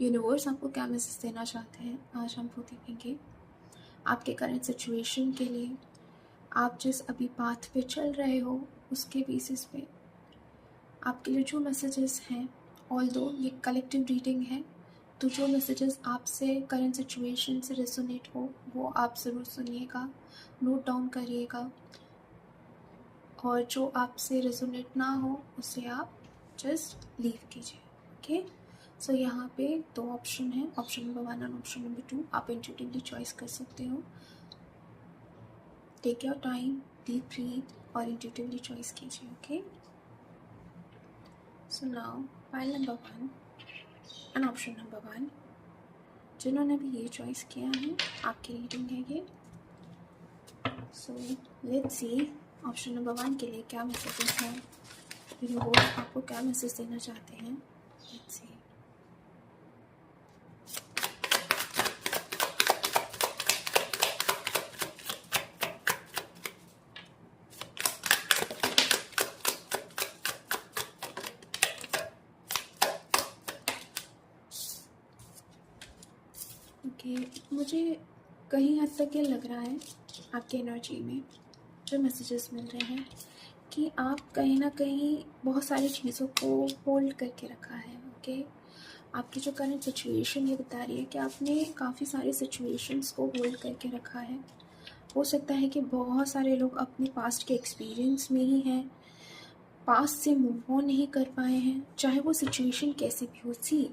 Universe आपको क्या message देना चाहते हैं, आज हम वो देखेंगे। आपके करंट सिचुएशन के लिए, आप जिस अभी पाथ पे चल रहे हो उसके बेसिस पे आपके लिए जो मैसेजेस हैं, ऑल्दो ये कलेक्टिव रीडिंग है, तो जो मैसेजेस आपसे करंट सिचुएशन से रेजोनेट हो वो आप ज़रूर सुनिएगा, नोट डाउन करिएगा, और जो आपसे रेजोनेट ना हो उसे आप जस्ट लीव कीजिए। ओके, सो यहाँ पे दो ऑप्शन है, ऑप्शन नंबर 1 और ऑप्शन नंबर 2। आप इंट्यूटिवली चॉइस कर सकते हो। Take your time, deep breath और इंट्यूटिवली चॉइस कीजिए। Okay, so now file number 1 and option number 1, जिन्होंने भी ये चॉइस किया है आपकी रीडिंग है ये। So let's see option number 1 के लिए क्या मैसेजेस हैं, यूनिवर्स आपको क्या मैसेज देना चाहते हैं। Let's see. ओके, मुझे कहीं हद तक ये लग रहा है आपकी एनर्जी में जो मैसेजेस मिल रहे हैं कि आप कहीं ना कहीं बहुत सारी चीज़ों को होल्ड करके रखा है। ओके, आपकी जो करंट सिचुएशन ये बता रही है कि आपने काफ़ी सारे सिचुएशंस को होल्ड करके रखा है। हो सकता है कि बहुत सारे लोग अपने पास्ट के एक्सपीरियंस में ही हैं, पास्ट से मूव ऑन नहीं कर पाए हैं, चाहे वो सिचुएशन कैसी भी हो। सी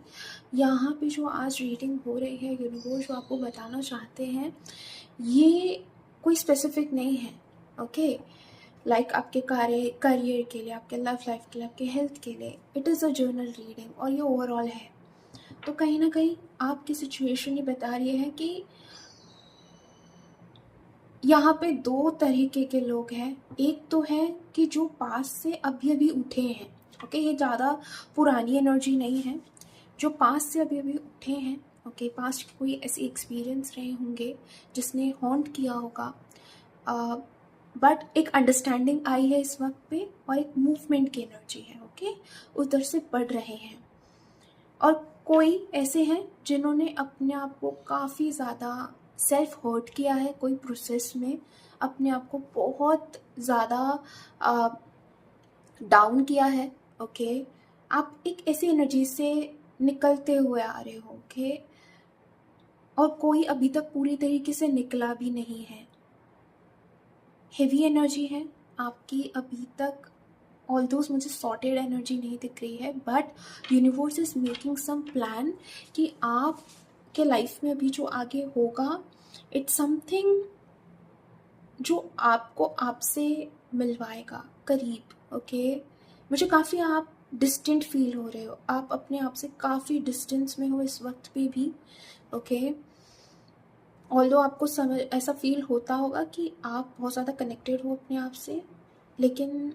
यहाँ पे जो आज रीडिंग हो रही है, यूनिवर्स जो आपको बताना चाहते हैं ये कोई स्पेसिफिक नहीं है। ओके, लाइक आपके करियर के लिए, आपके लव लाइफ के लिए, आपके हेल्थ के लिए, it is a journal reading और ये ओवरऑल है। तो कहीं ना कहीं आपकी सिचुएशन ये बता रही है कि यहाँ पे दो तरीके के लोग हैं। एक तो है कि जो पास से अभी अभी उठे हैं। ओके, ये ज़्यादा पुरानी एनर्जी नहीं है, जो पास से अभी अभी उठे हैं। ओके, पास्ट के कोई ऐसे एक्सपीरियंस रहे होंगे जिसने हॉन्ट किया होगा, बट एक अंडरस्टैंडिंग आई है इस वक्त पे और एक मूवमेंट की एनर्जी है। ओके, उधर से बढ़ रहे हैं। और कोई ऐसे हैं जिन्होंने अपने आप को काफ़ी ज़्यादा सेल्फ हर्ट किया है, कोई प्रोसेस में अपने आप को बहुत ज़्यादा डाउन किया है। ओके, आप एक ऐसी एनर्जी से निकलते हुए आ रहे हो। ओके, और कोई अभी तक पूरी तरीके से निकला भी नहीं है। हेवी एनर्जी है आपकी अभी तक, ऑल्दो मुझे सॉर्टेड एनर्जी नहीं दिख रही है, but universe is making some plan कि आप के लाइफ में अभी जो आगे होगा इट्स समथिंग जो आपको आपसे मिलवाएगा करीब। ओके, मुझे काफ़ी आप डिस्टेंट फील हो रहे हो, आप अपने आप से काफ़ी डिस्टेंस में हो इस वक्त पे भी। ओके, ऑल्दो आपको समझ ऐसा फील होता होगा कि आप बहुत ज़्यादा कनेक्टेड हो अपने आप से, लेकिन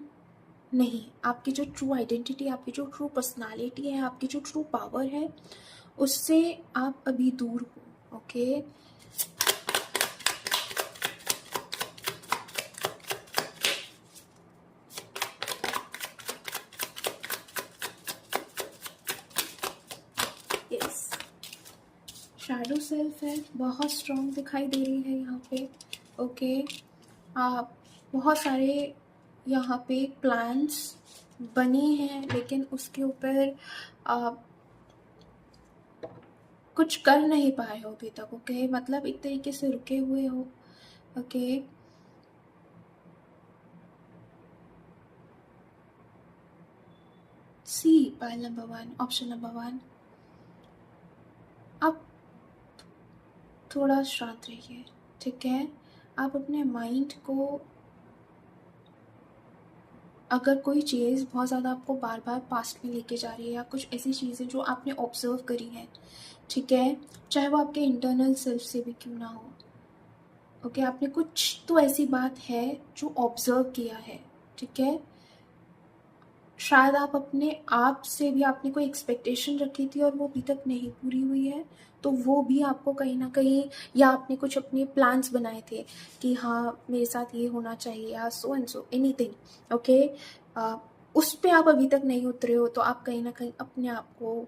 नहीं, आपकी जो ट्रू आइडेंटिटी, आपकी जो ट्रू पर्सनालिटी है, आपकी जो ट्रू पावर है, उससे आप अभी दूर हो। ओके, यस, शैडो सेल्फ है, बहुत स्ट्रॉन्ग दिखाई दे रही है यहाँ पे। ओके, आप बहुत सारे यहाँ पे प्लान्स बने हैं, लेकिन उसके ऊपर कुछ कर नहीं पाए हो अभी तक। ओके, मतलब एक तरीके से रुके हुए हो। ओके, सी पाइल नंबर 1, ऑप्शन नंबर 1। आप थोड़ा शांत रहिए, ठीक है। आप अपने माइंड को, अगर कोई चीज़ बहुत ज़्यादा आपको बार बार पास्ट में लेके जा रही है, या कुछ ऐसी चीज़ें जो आपने ऑब्जर्व करी हैं, ठीक है, चाहे वो आपके इंटरनल सेल्फ से भी क्यों ना हो। ओके, आपने कुछ तो ऐसी बात है जो ऑब्जर्व किया है, ठीक है। शायद आप अपने आप से भी आपने कोई एक्सपेक्टेशन रखी थी और वो अभी तक नहीं पूरी हुई है, तो वो भी आपको कहीं ना कहीं, या आपने कुछ अपने प्लान्स बनाए थे कि हाँ मेरे साथ ये होना चाहिए, या so and so anything. Okay, उस पे आप अभी तक नहीं उतरे हो, तो आप कहीं ना कहीं अपने आप को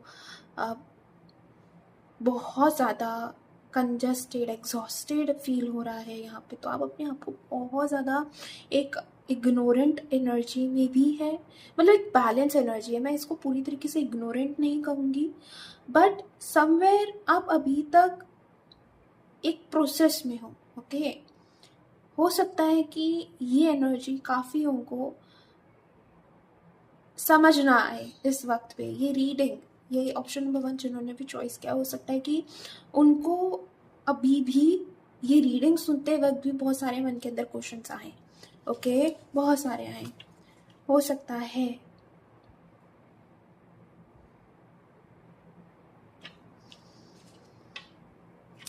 बहुत ज़्यादा कंजस्टेड, एग्जॉस्टेड फील हो रहा है यहाँ पे, तो आप अपने आप को बहुत ज़्यादा एक इग्नोरेंट एनर्जी में भी है, मतलब एक बैलेंस एनर्जी है, मैं इसको पूरी तरीके से इग्नोरेंट नहीं कहूँगी, बट समवेयर आप अभी तक एक प्रोसेस में हो। ओके, हो सकता है कि ये एनर्जी काफ़ियों को समझ ना आए इस वक्त पे। ये रीडिंग, ये ऑप्शन नंबर 1 जिन्होंने भी चॉइस किया, हो सकता है कि उनको अभी भी ये रीडिंग सुनते वक्त भी बहुत सारे मन के अंदर क्वेश्चंस आए। ओके, बहुत सारे आए, हो सकता है।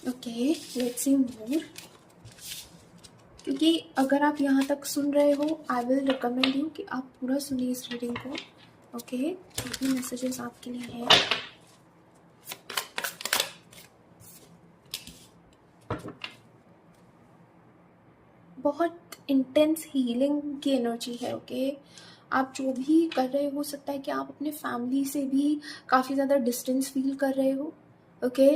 ओके, लेट्स सी मोर। क्योंकि अगर आप यहाँ तक सुन रहे हो, आई विल रिकमेंड यू कि आप पूरा सुनिए इस रीडिंग को। ओके, जो भी मैसेजेस आपके लिए हैं। बहुत इंटेंस हीलिंग की एनर्जी है। ओके, आप जो भी कर रहे हो सकता है कि आप अपने फैमिली से भी काफ़ी ज़्यादा डिस्टेंस फील कर रहे हो। ओके,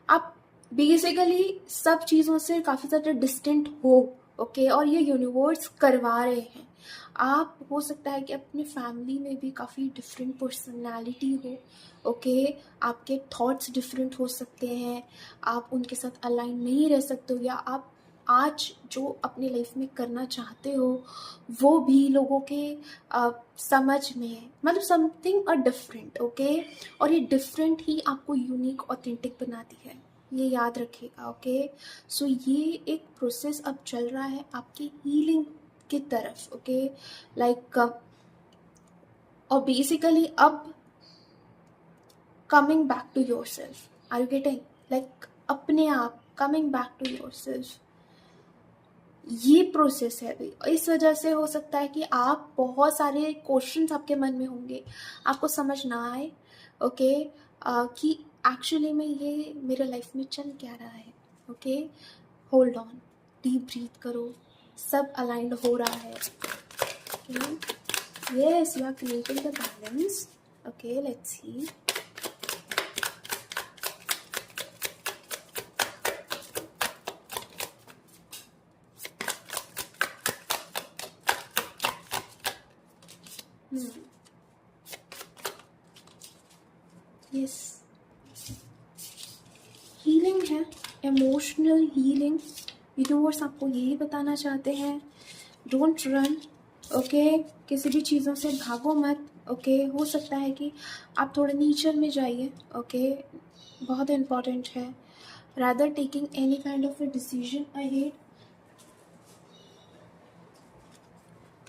आप बेसिकली सब चीज़ों से काफ़ी ज़्यादा डिस्टेंट हो। ओके, और ये यूनिवर्स करवा रहे हैं। आप हो सकता है कि अपने फैमिली में भी काफ़ी डिफरेंट पर्सनालिटी हो। ओके, आपके थॉट्स डिफरेंट हो सकते हैं, आप उनके साथ अलाइन नहीं रह सकते हो, या आप आज जो अपनी लाइफ में करना चाहते हो वो भी लोगों के समझ में, मतलब समथिंग डिफरेंट। ओके, और ये डिफरेंट ही आपको यूनिक ऑथेंटिक बनाती है, ये याद रखिएगा। ओके, सो ये एक प्रोसेस अब चल रहा है आपकी हीलिंग की तरफ। ओके, लाइक और बेसिकली अब coming back to yourself, are you getting, like अपने आप coming back to yourself, ये प्रोसेस है अभी। इस वजह से हो सकता है कि आप बहुत सारे क्वेश्चंस आपके मन में होंगे, आपको समझ ना आए। ओके, कि एक्चुअली में ये मेरे लाइफ में चल क्या रहा है। Okay, hold on, deep breath करो, सब अलाइंड हो रहा है। Yes, you are creating the balance. Okay, let's see. Yes, healing है, इमोशनल हीलिंग। यूनिवर्स आपको यही बताना चाहते हैं, डोंट रन। ओके, किसी भी चीज़ों से भागो मत। ओके, हो सकता है कि आप थोड़े नेचर में जाइए। ओके, बहुत इम्पॉर्टेंट है। Rather taking any kind of a decision ahead,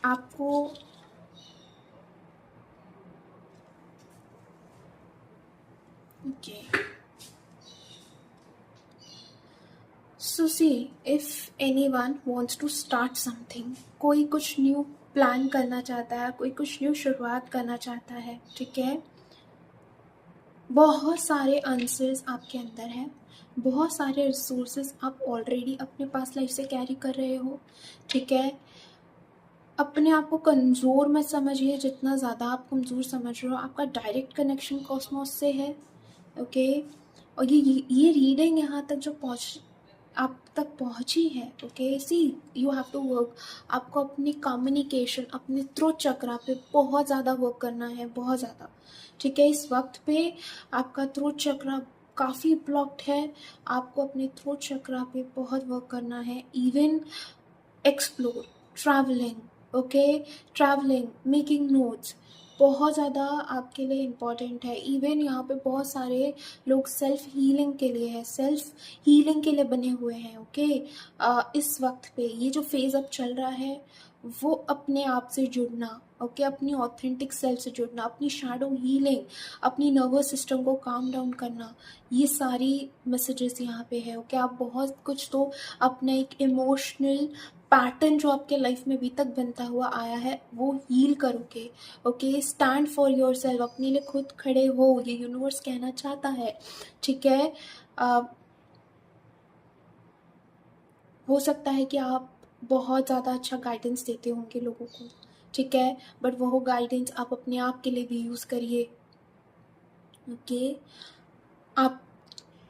आपको okay. So see, if anyone wants to start something, कोई कुछ न्यू प्लान करना चाहता है, कोई कुछ न्यू शुरुआत करना चाहता है, ठीक है, बहुत सारे आंसर्स आपके अंदर हैं, बहुत सारे रिसोर्सेज आप ऑलरेडी अपने पास लाइफ से कैरी कर रहे हो। ठीक है, अपने आप को कमज़ोर मत समझिए, जितना ज़्यादा आप कमज़ोर समझ रहे हो, आपका डायरेक्ट कनेक्शन कॉस्मोस से है। ओके, और ये रीडिंग यहाँ तक जो आप तक पहुँची है। Okay, see, you have to work. आपको अपनी कम्युनिकेशन, अपने थ्रोट चक्रा पे बहुत ज़्यादा वर्क करना है, बहुत ज़्यादा। ठीक है, इस वक्त पे आपका थ्रोट चक्रा काफ़ी ब्लॉक्ड है, आपको अपने थ्रोट चक्रा पे बहुत वर्क करना है। Even explore, travelling, okay, travelling, making notes बहुत ज़्यादा आपके लिए इम्पॉर्टेंट है। इवन यहाँ पे बहुत सारे लोग सेल्फ हीलिंग के लिए है, सेल्फ हीलिंग के लिए बने हुए हैं। ओके, इस वक्त पे ये जो फेज़ अब चल रहा है वो अपने आप से जुड़ना, ओके, अपनी ऑथेंटिक सेल्फ से जुड़ना, अपनी शैडो हीलिंग, अपनी नर्वस सिस्टम को काम डाउन करना, ये सारी मैसेजेस यहाँ पे है। ओके, आप बहुत कुछ तो अपना एक इमोशनल पैटर्न जो आपके लाइफ में अभी तक बनता हुआ आया है वो हील करोगे। Okay, stand for your self, अपने लिए खुद खड़े हो, ये यूनिवर्स कहना चाहता है। ठीक है, हो सकता है कि आप बहुत ज़्यादा अच्छा गाइडेंस देते होंगे लोगों को, ठीक है, बट वो गाइडेंस आप अपने आप के लिए भी यूज़ करिए। ओके, आप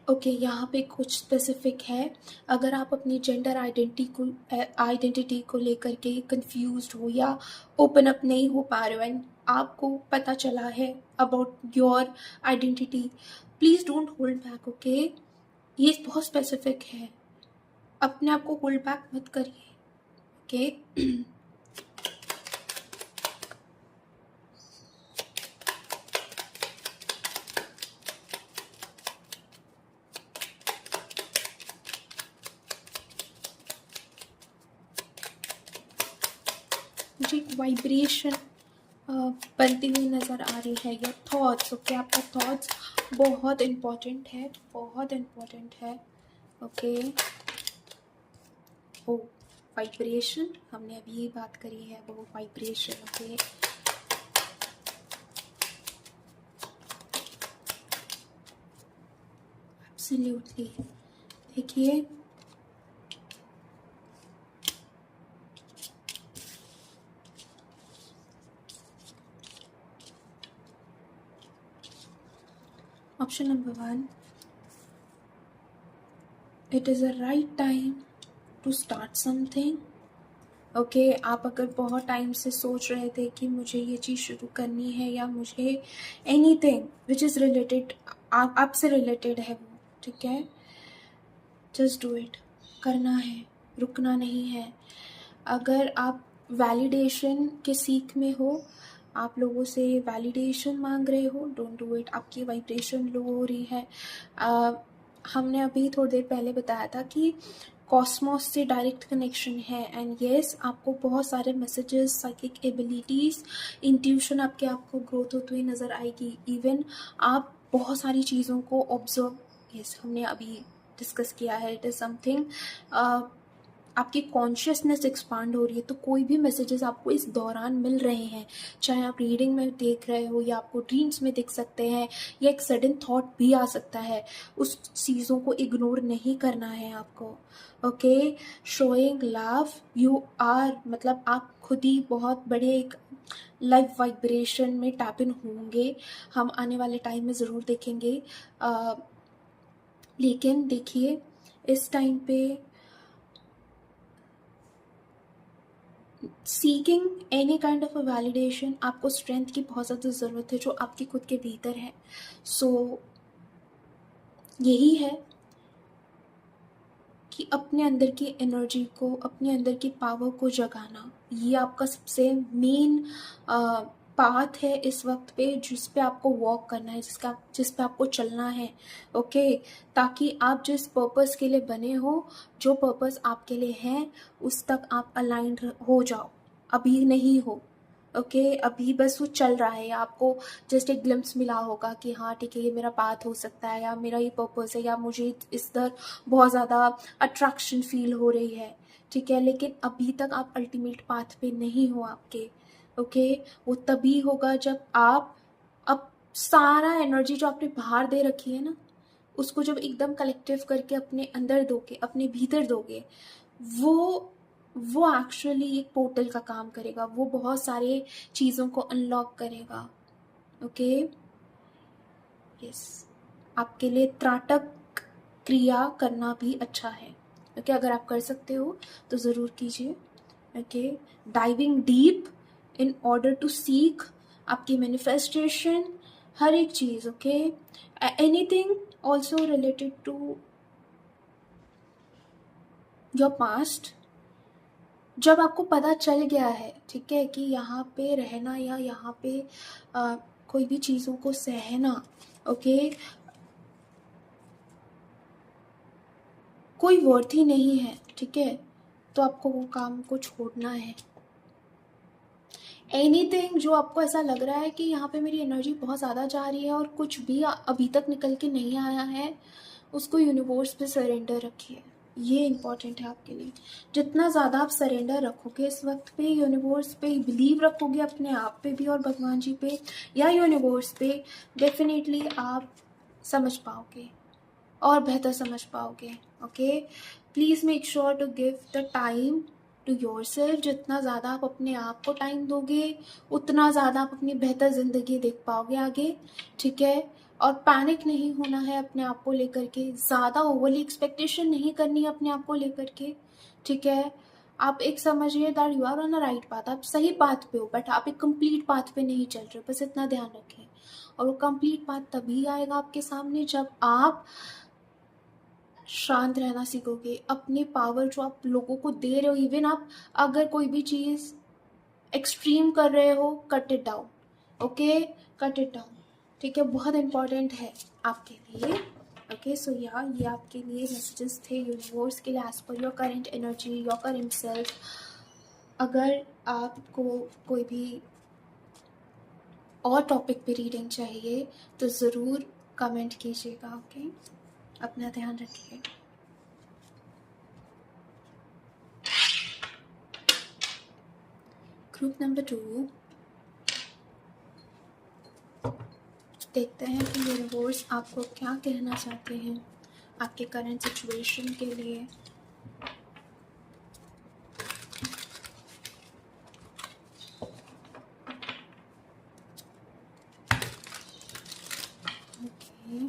ओके, यहाँ पे कुछ स्पेसिफिक है। अगर आप अपनी जेंडर आइडेंटिटी को लेकर के कंफ्यूज्ड हो या ओपन अप नहीं हो पा रहे हो एंड आपको पता चला है about your identity, please don't hold back. Okay, ये बहुत स्पेसिफिक है, अपने आप को होल्ड बैक मत करिए। ओके मुझे एक वाइब्रेशन बनती हुई नज़र आ रही है, या थॉट्स। ओके, आपका थॉट्स बहुत इम्पोर्टेंट है, बहुत इम्पोर्टेंट है। ओके, ओ वाइब्रेशन, हमने अभी बात करी है, वो वाइब्रेशन। Okay, absolutely. देखिए, option number 1, it is a right time to start something. Okay, आप अगर बहुत टाइम से सोच रहे थे कि मुझे ये चीज़ शुरू करनी है, या मुझे एनीथिंग विच इज़ रिलेटेड, आपसे रिलेटेड है वो, ठीक है, जस्ट डू इट, करना है, रुकना नहीं है। अगर आप वैलिडेशन के सीख में हो, आप लोगों से वैलिडेशन मांग रहे हो, डोंट डू इट। आपकी वाइब्रेशन लो हो रही है। हमने अभी थोड़ी देर पहले बताया था कि कॉस्मोस से डायरेक्ट कनेक्शन है, एंड येस, आपको बहुत सारे मैसेजेस, साइकिक एबिलिटीज़, इंट्यूशन आपके आपको ग्रोथ होती हुई नज़र आएगी। इवन आप बहुत सारी चीज़ों को ऑब्जर्व, येस, हमने अभी डिस्कस किया है, इट इज़ समथिंग, आपकी कॉन्शियसनेस एक्सपांड हो रही है। तो कोई भी मैसेजेस आपको इस दौरान मिल रहे हैं, चाहे आप रीडिंग में देख रहे हो या आपको ड्रीम्स में दिख सकते हैं, या एक सडन थॉट भी आ सकता है, उस चीज़ों को इग्नोर नहीं करना है आपको। Okay, showing love, you are, मतलब आप खुद ही बहुत बड़े एक लाइव वाइब्रेशन में टैप इन होंगे, हम आने वाले टाइम में ज़रूर देखेंगे। लेकिन देखिए, इस टाइम पे seeking any kind of a validation, आपको स्ट्रेंथ की बहुत ज़्यादा ज़रूरत है जो आपके खुद के भीतर है। सो यही है कि अपने अंदर की एनर्जी को, अपने अंदर की पावर को जगाना, ये आपका सबसे मेन पाथ है इस वक्त पे, जिस पे आपको वॉक करना है, जिस पे आपको चलना है। ओके, ताकि आप जिस पर्पस के लिए बने हो, जो पर्पस आपके लिए है, उस तक आप अलाइंड हो जाओ। अभी नहीं हो। ओके, अभी बस वो चल रहा है, आपको जस्ट एक ग्लिम्स मिला होगा कि हाँ ठीक है, ये मेरा पाथ हो सकता है, या मेरा ये पर्पस है, या मुझे इस तरह बहुत ज़्यादा अट्रैक्शन फील हो रही है, ठीक है, लेकिन अभी तक आप अल्टीमेट पाथ पे नहीं हो आपके। ओके, वो तभी होगा जब आप अब सारा एनर्जी जो आपने बाहर दे रखी है ना, उसको जब एकदम कलेक्टिव करके अपने अंदर दोगे, अपने भीतर दोगे, वो वो एक्चुअली एक पोर्टल का काम करेगा, वो बहुत सारे चीज़ों को अनलॉक करेगा। ओके, यस, आपके लिए त्राटक क्रिया करना भी अच्छा है। ओके, अगर आप कर सकते हो तो ज़रूर कीजिए। Okay, diving deep in order to seek आपकी मैनिफेस्टेशन, हर एक चीज़। Okay, anything also related to your past, जब आपको पता चल गया है, ठीक है, कि यहाँ पे रहना या यहाँ पे कोई भी चीज़ों को सहना, ओके, कोई वर्थी नहीं है, ठीक है, तो आपको वो काम को छोड़ना है। एनीथिंग जो आपको ऐसा लग रहा है कि यहाँ पे मेरी एनर्जी बहुत ज़्यादा जा रही है और कुछ भी अभी तक निकल के नहीं आया है, उसको यूनिवर्स पे सरेंडर रखिए। ये इम्पॉर्टेंट है आपके लिए। जितना ज़्यादा आप सरेंडर रखोगे इस वक्त पे, यूनिवर्स पे बिलीव रखोगे, अपने आप पे भी और भगवान जी पे या यूनिवर्स पे, डेफिनेटली आप समझ पाओगे और बेहतर समझ पाओगे। Okay, please make sure to give the time to yourself. जितना ज़्यादा आप अपने आप को टाइम दोगे, उतना ज़्यादा आप अपनी बेहतर ज़िंदगी देख पाओगे आगे, ठीक है। और पैनिक नहीं होना है अपने आप को लेकर के, ज़्यादा ओवरली एक्सपेक्टेशन नहीं करनी है अपने आप को लेकर के, ठीक है। आप एक समझिए that you are on a right path, आप सही पाथ पे हो, बट आप एक कंप्लीट पाथ पे नहीं चल रहे, बस इतना ध्यान रखें। और वो कंप्लीट पाथ तभी आएगा आपके सामने जब आप शांत रहना सीखोगे, अपने पावर जो आप लोगों को दे रहे हो, इवन आप अगर कोई भी चीज़ एक्सट्रीम कर रहे हो, cut it down, okay, cut it down, ठीक है, बहुत इंपॉर्टेंट है आपके लिए। ओके, सो ये आपके लिए मैसेजेस थे यूनिवर्स के लिए, as per your current energy, your current self. अगर आपको कोई भी और टॉपिक पे रीडिंग चाहिए तो ज़रूर कमेंट कीजिएगा, ओके। अपना ध्यान रखिए। ग्रुप नंबर 2, देखते हैं कि यूनिवर्स आपको क्या कहना चाहते हैं आपके करंट सिचुएशन के लिए। ओके,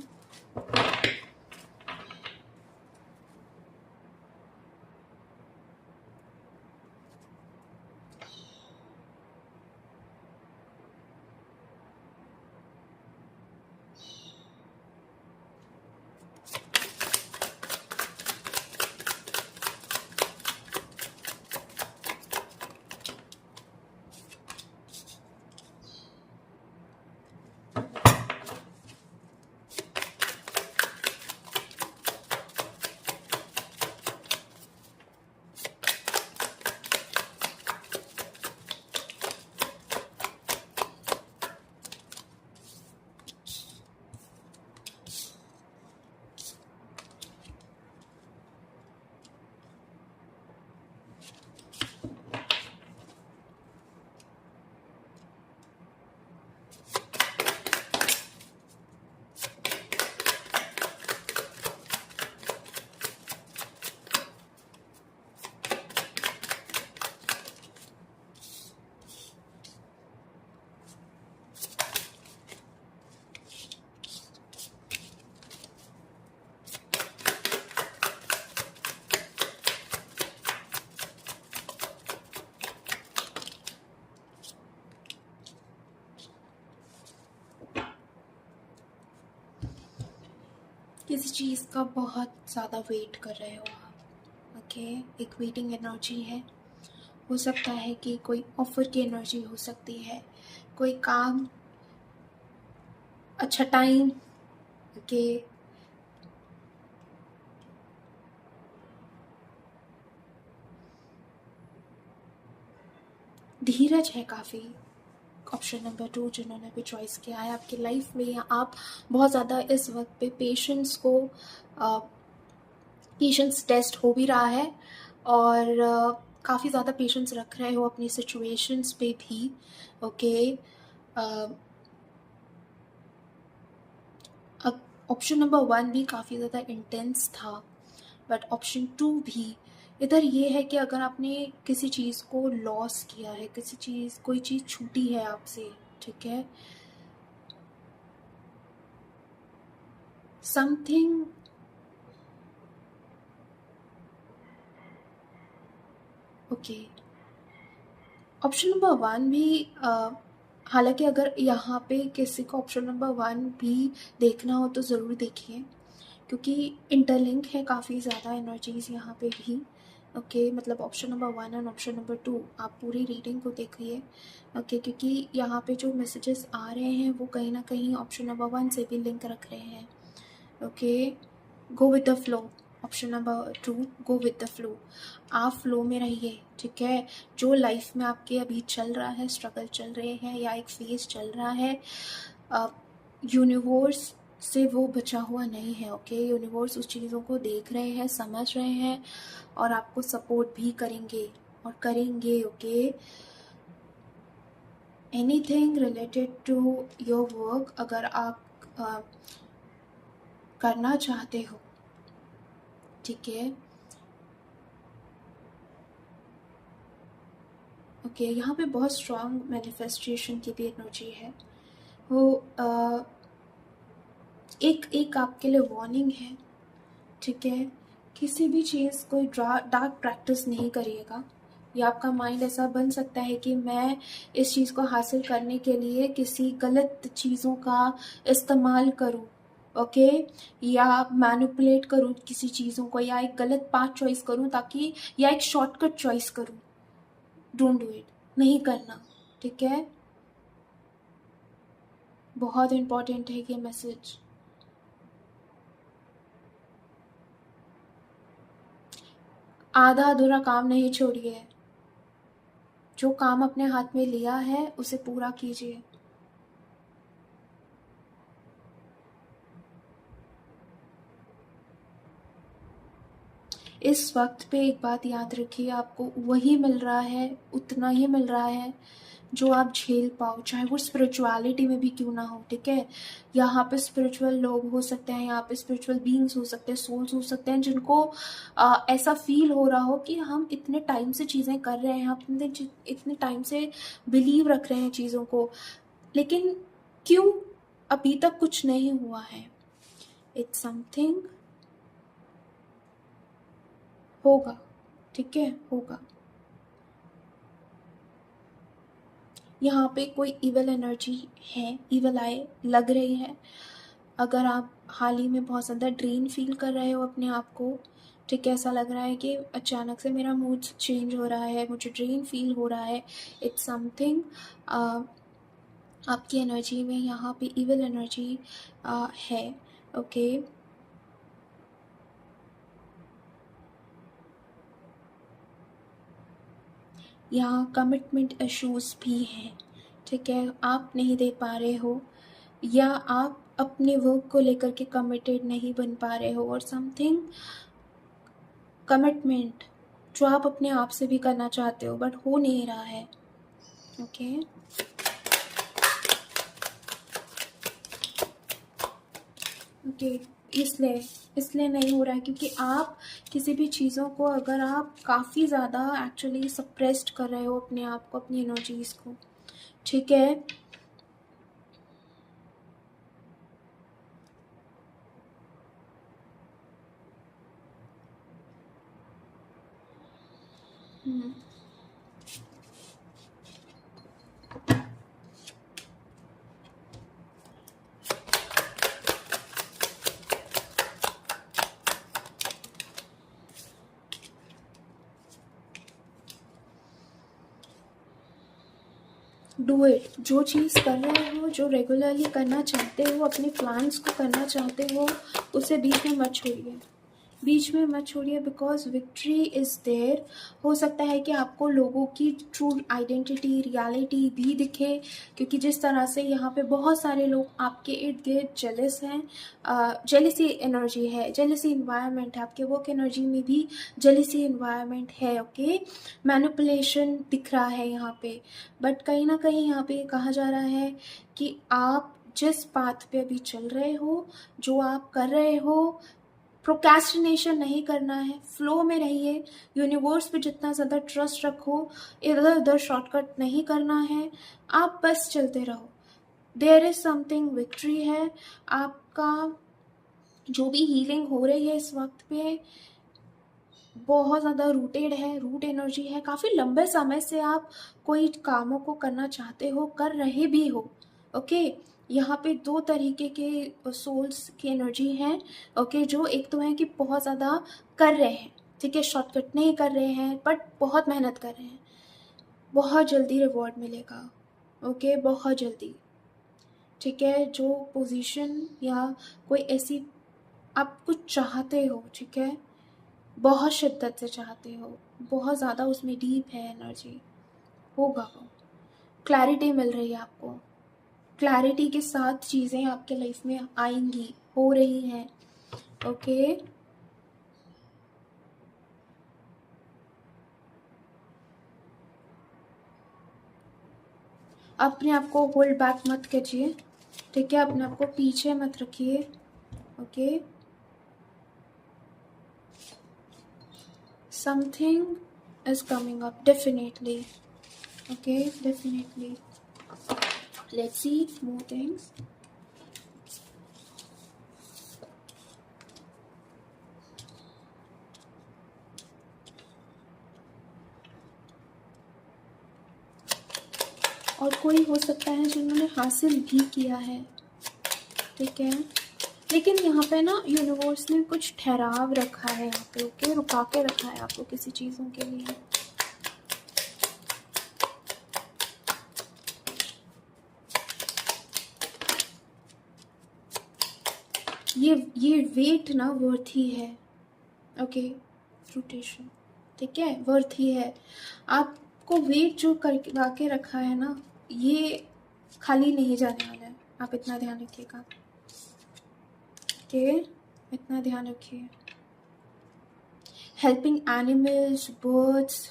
किसी चीज़ का बहुत ज़्यादा वेट कर रहे हो आप, ओके, एक वेटिंग एनर्जी है। हो सकता है कि कोई ऑफर की एनर्जी हो सकती है, कोई काम, अच्छा टाइम, ओके, धीरज है काफ़ी। ऑप्शन नंबर 2 जिन्होंने भी चॉइस किया है आपकी लाइफ में, या आप बहुत ज़्यादा इस वक्त पे पेशेंस टेस्ट हो भी रहा है, और काफ़ी ज़्यादा पेशेंस रख रहे हो अपनी सिचुएशंस पे भी, ओके। अब ऑप्शन नंबर 1 भी काफ़ी ज़्यादा इंटेंस था, बट ऑप्शन 2 भी, इधर ये है कि अगर आपने किसी चीज़ को लॉस किया है, कोई चीज़ छूटी है आपसे, ठीक है, समथिंग, ओके। ऑप्शन नंबर 1 भी हालांकि अगर यहाँ पे किसी को ऑप्शन नंबर 1 भी देखना हो तो ज़रूर देखिए, क्योंकि इंटरलिंक है काफ़ी ज़्यादा एनर्जीज यहाँ पे भी, ओके। मतलब ऑप्शन नंबर 1 और ऑप्शन नंबर 2 आप पूरी रीडिंग को देखिए, ओके, क्योंकि यहाँ पे जो मैसेजेस आ रहे हैं वो कहीं ना कहीं ऑप्शन नंबर 1 से भी लिंक रख रहे हैं, okay. Go with the flow, option number 2, go with the flow, आप फ्लो में रहिए, ठीक है। जो लाइफ में आपके अभी चल रहा है, स्ट्रगल चल रहे हैं या एक फेज चल रहा है, यूनिवर्स से वो बचा हुआ नहीं है, ओके। यूनिवर्स उस चीज़ों को देख रहे हैं, समझ रहे हैं, और आपको सपोर्ट भी करेंगे और करेंगे, okay. Anything related to your work अगर आप करना चाहते हो, ठीक है, ओके। यहाँ पे बहुत स्ट्रॉन्ग मैनिफेस्टेशन की भी एनर्जी है। वो एक आपके लिए वार्निंग है, ठीक है। किसी भी चीज़ कोई डार्क प्रैक्टिस नहीं करिएगा। या आपका माइंड ऐसा बन सकता है कि मैं इस चीज़ को हासिल करने के लिए किसी गलत चीज़ों का इस्तेमाल करूं, ओके, या मैनिपुलेट करूं किसी चीज़ों को, या एक गलत पाथ चॉइस करूं ताकि, या एक शॉर्टकट चॉइस करूं। डोंट डू इट, नहीं करना, ठीक है। बहुत इंपॉर्टेंट है ये मैसेज। आधा अधूरा काम नहीं छोड़िए, जो काम अपने हाथ में लिया है उसे पूरा कीजिए। इस वक्त पे एक बात याद रखिए, आपको वही मिल रहा है, उतना ही मिल रहा है जो आप झेल पाओ, चाहे वो स्पिरिचुअलिटी में भी क्यों ना हो, ठीक है। यहाँ पे स्पिरिचुअल लोग हो सकते हैं, यहाँ पे स्पिरिचुअल बीइंग्स हो सकते हैं, सोल्स हो सकते हैं, जिनको ऐसा फील हो रहा हो कि हम इतने टाइम से चीज़ें कर रहे हैं, हम इतने टाइम से बिलीव रख रहे हैं चीज़ों को, लेकिन क्यों अभी तक कुछ नहीं हुआ है। इट्स समथिंग होगा, ठीक है, होगा। यहाँ पे कोई इवल एनर्जी है, इवल आई लग रही है। अगर आप हाल ही में बहुत ज़्यादा ड्रेन फील कर रहे हो अपने आप को, ठीक है, ऐसा लग रहा है कि अचानक से मेरा मूड चेंज हो रहा है, मुझे ड्रेन फील हो रहा है, इट्स समथिंग आपकी एनर्जी में यहाँ पे इवल एनर्जी है, ओके। यहाँ कमिटमेंट इश्यूज भी हैं, ठीक है। आप नहीं दे पा रहे हो, या आप अपने वर्क को लेकर के कमिटेड नहीं बन पा रहे हो, और समथिंग कमिटमेंट जो आप अपने आप से भी करना चाहते हो बट हो नहीं रहा है, ओके। ओके, इसलिए नहीं हो रहा है क्योंकि आप किसी भी चीज़ों को, अगर आप काफ़ी ज़्यादा एक्चुअली सप्रेस्ड कर रहे हो अपने आप को, अपनी एनर्जीज को, ठीक है। डू इट, जो चीज़ कर रहे हो, जो रेगुलरली करना चाहते हो, अपने प्लान्स को करना चाहते हो, उसे बीच में मत छोड़िए, बीच में मत छोड़िए, बिकॉज विक्ट्री इज़ देयर। हो सकता है कि आपको लोगों की ट्रू आइडेंटिटी, रियलिटी भी दिखे, क्योंकि जिस तरह से यहाँ पे बहुत सारे लोग आपके इर्द गिर्द जेलस हैं, जेलिसी एनर्जी है, जेलिसी इन्वायरमेंट है, आपके वर्क एनर्जी में भी जेलिसी इन्वायरमेंट है, ओके। मैनिपुलेशन दिख रहा है यहाँ पे, बट कहीं ना कहीं यहाँ पे कहा जा रहा है कि आप जिस पाथ पे अभी चल रहे हो, जो आप कर रहे हो, प्रोक्रेस्टिनेशन नहीं करना है, फ्लो में रहिए, यूनिवर्स पे जितना ज़्यादा ट्रस्ट रखो, इधर उधर शॉर्टकट नहीं करना है, आप बस चलते रहो। देयर इज समथिंग विक्ट्री है आपका। जो भी हीलिंग हो रही है इस वक्त पे बहुत ज़्यादा रूटेड है, रूट एनर्जी है, काफ़ी लंबे समय से आप कोई कामों को करना चाहते हो, कर रहे भी हो, ओके। यहाँ पे दो तरीके के सोल्स की एनर्जी है, ओके। जो एक तो है कि बहुत ज़्यादा कर रहे हैं, ठीक है, शॉर्टकट नहीं कर रहे हैं, बट बहुत मेहनत कर रहे हैं, बहुत जल्दी रिवॉर्ड मिलेगा, ओके, बहुत जल्दी, ठीक है। जो पोजीशन या कोई ऐसी आप कुछ चाहते हो, ठीक है, बहुत शिद्दत से चाहते हो, बहुत ज़्यादा उसमें डीप है एनर्जी, होगा वो। क्लैरिटी मिल रही है आपको, क्लैरिटी के साथ चीज़ें आपके लाइफ में आएंगी, हो रही हैं, ओके। अपने आप को होल्ड बैक मत कीजिए, ठीक है, अपने आप को पीछे मत रखिए, okay. Something is coming up, definitely, okay, definitely. Let's see more things. और कोई हो सकता है जिन्होंने हासिल भी किया है, ठीक है। लेकिन यहाँ पे ना यूनिवर्स ने कुछ ठहराव रखा है यहाँ पे, ओके, रुका के रखा है आपको किसी चीज़ों के लिए। ये वेट ना वर्थ ही है, ओके, रोटेशन, ठीक है, वर्थ ही है। आपको वेट जो करवा के रखा है ना, ये खाली नहीं जाने वाला है, आप इतना ध्यान रखिएगा, ओके, इतना ध्यान रखिए। हेल्पिंग एनिमल्स, बर्ड्स,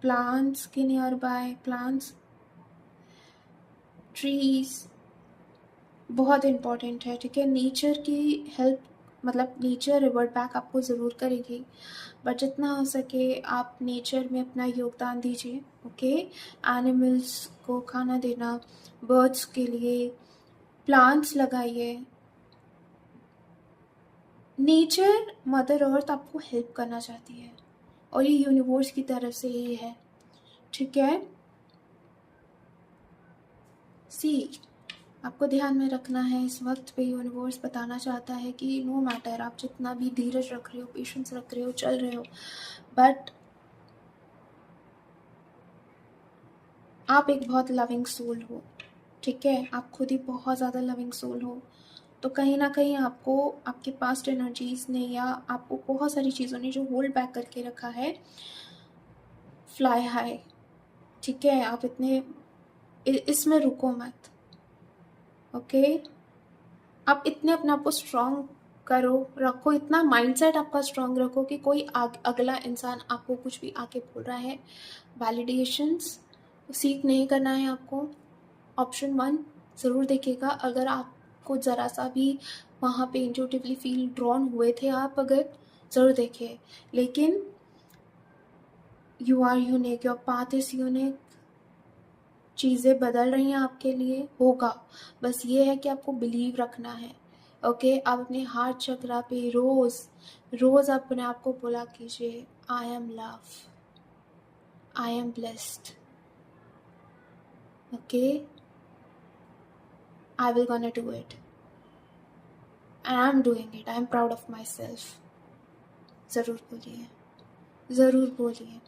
प्लांट्स के नियर बाय, प्लांट्स, ट्रीज बहुत इम्पॉर्टेंट है, ठीक है। नेचर की हेल्प, मतलब नेचर रिवर्ट बैक आपको ज़रूर करेगी, बट जितना हो सके आप नेचर में अपना योगदान दीजिए, ओके। एनिमल्स को खाना देना, बर्ड्स के लिए प्लांट्स लगाइए। नेचर, मदर अर्थ आपको हेल्प करना चाहती है और ये यूनिवर्स की तरफ से ही है, ठीक है। सी, आपको ध्यान में रखना है इस वक्त पे यूनिवर्स बताना चाहता है कि नो मैटर आप जितना भी धीरज रख रहे हो, पेशेंस रख रहे हो, चल रहे हो, बट आप एक बहुत लविंग सोल हो, ठीक है। आप खुद ही बहुत ज़्यादा लविंग सोल हो, तो कहीं ना कहीं आपको आपके पास्ट एनर्जीज ने या आपको बहुत सारी चीज़ों ने जो होल्ड बैक करके रखा है, फ्लाई हाई, ठीक है। आप इतने इसमें रुको मत, ओके। आप इतने अपने आप को स्ट्रांग करो, रखो, इतना माइंडसेट आपका स्ट्रांग रखो कि कोई अगला इंसान आपको कुछ भी आके बोल रहा है, वैलिडेशंस सीख नहीं करना है आपको। ऑप्शन 1 ज़रूर देखिएगा, अगर आपको ज़रा सा भी वहाँ पे इंट्यूटिवली फील ड्रॉन हुए थे आप, अगर ज़रूर देखिए। लेकिन you are unique, your path is unique, चीज़ें बदल रही हैं आपके लिए, होगा, बस ये है कि आपको बिलीव रखना है, ओके। आप अपने हार्ट चक्रा पे रोज़ अपने आप को बोला कीजिए, I am love, I am blessed, okay, I will gonna do it and I am doing it, I am proud of my self. ज़रूर बोलिए, ज़रूर बोलिए,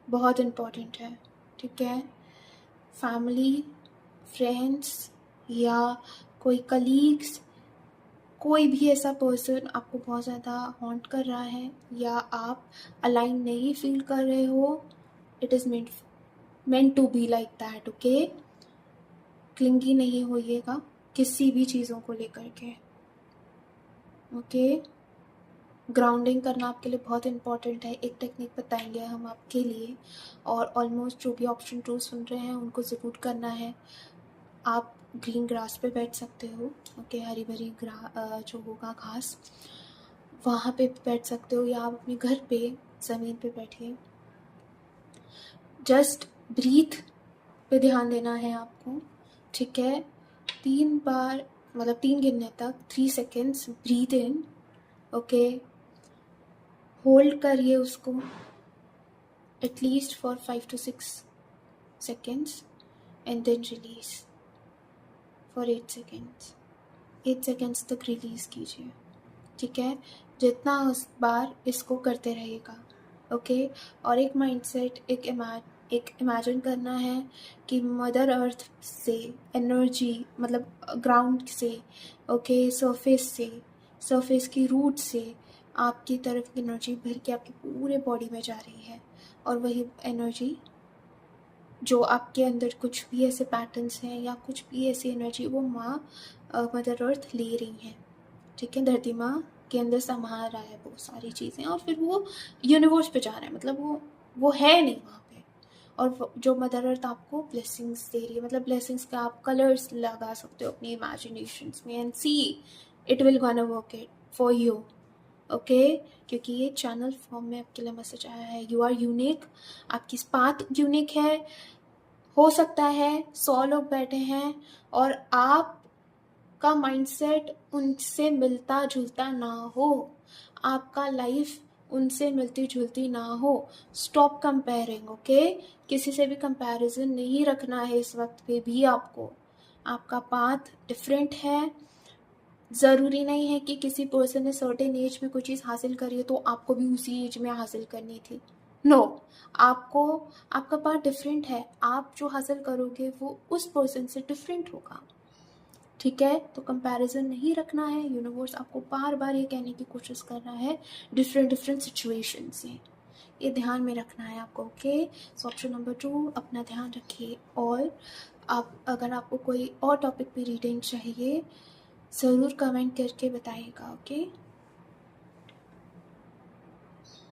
बहुत इम्पोर्टेंट है, ठीक है। फैमिली, फ्रेंड्स या कोई कलीग्स, कोई भी ऐसा पर्सन आपको बहुत ज़्यादा हॉन्ट कर रहा है या आप अलाइन नहीं फील कर रहे हो, it is meant to be like that, okay. Clingy नहीं होइएगा किसी भी चीज़ों को लेकर के, ओके। ग्राउंडिंग करना आपके लिए बहुत इंपॉर्टेंट है, एक टेक्निक बताएंगे हम आपके लिए, और ऑलमोस्ट जो भी ऑप्शन 2 सुन रहे हैं उनको ज़रूर करना है। आप ग्रीन ग्रास पे बैठ सकते हो, ओके, हरी भरी जो होगा घास, वहाँ पे बैठ सकते हो, या आप अपने घर पे ज़मीन पे बैठिए। जस्ट ब्रीथ पे ध्यान देना है आपको, ठीक है। 3 बार, मतलब 3 गिनने तक, 3 seconds breath in, okay, hold करिए उसको at least for 5 to 6 seconds and then release for 8 seconds, 8 seconds तक रिलीज़ कीजिए, ठीक है। जितना उस बार इसको करते रहेगा, ओके। और एक माइंडसेट, एक इमेजिन करना है कि मदर अर्थ से एनर्जी, मतलब ग्राउंड से, ओके, सरफेस की रूट से आपकी तरफ एनर्जी भर के आपकी पूरे बॉडी में जा रही है, और वही एनर्जी जो आपके अंदर कुछ भी ऐसे पैटर्न्स हैं या कुछ भी ऐसी एनर्जी, वो माँ मदर अर्थ ले रही हैं, ठीक है। धरती माँ के अंदर समा रहा है वो सारी चीज़ें, और फिर वो यूनिवर्स पे जा रहा है, मतलब वो है नहीं वहाँ पे, और जो मदर अर्थ आपको ब्लेसिंग्स दे रही है, मतलब ब्लेसिंग्स का आप कलर्स लगा सकते हो अपनी इमेजिनेशंस में, and see it will gonna work it for you, okay. क्योंकि ये चैनल फॉर्म में आपके लिए मैसेज आया है, यू आर यूनिक, आपकी पाथ यूनिक है। हो सकता है 100 लोग बैठे हैं और आपका माइंडसेट उनसे मिलता जुलता ना हो, आपका लाइफ उनसे मिलती जुलती ना हो। Stop comparing, okay. किसी से भी कंपैरिजन नहीं रखना है इस वक्त पे भी आपको। आपका पाथ डिफरेंट है। ज़रूरी नहीं है कि किसी पर्सन ने सर्टेन एज में कोई चीज़ हासिल करी है तो आपको भी उसी एज में हासिल करनी थी। नो, आपको, आपका पाथ डिफरेंट है। आप जो हासिल करोगे वो उस पर्सन से डिफरेंट होगा, ठीक है। तो कंपैरिजन नहीं रखना है। यूनिवर्स आपको बार बार ये कहने की कोशिश कर रहा है डिफरेंट डिफरेंट सिचुएशन से, ये ध्यान में रखना है आपको, ओके। सो ऑप्शन नंबर 2, अपना ध्यान रखिए। और आप, अगर आपको कोई और टॉपिक पे रीडिंग चाहिए ज़रूर कमेंट करके बताइएगा, ओके।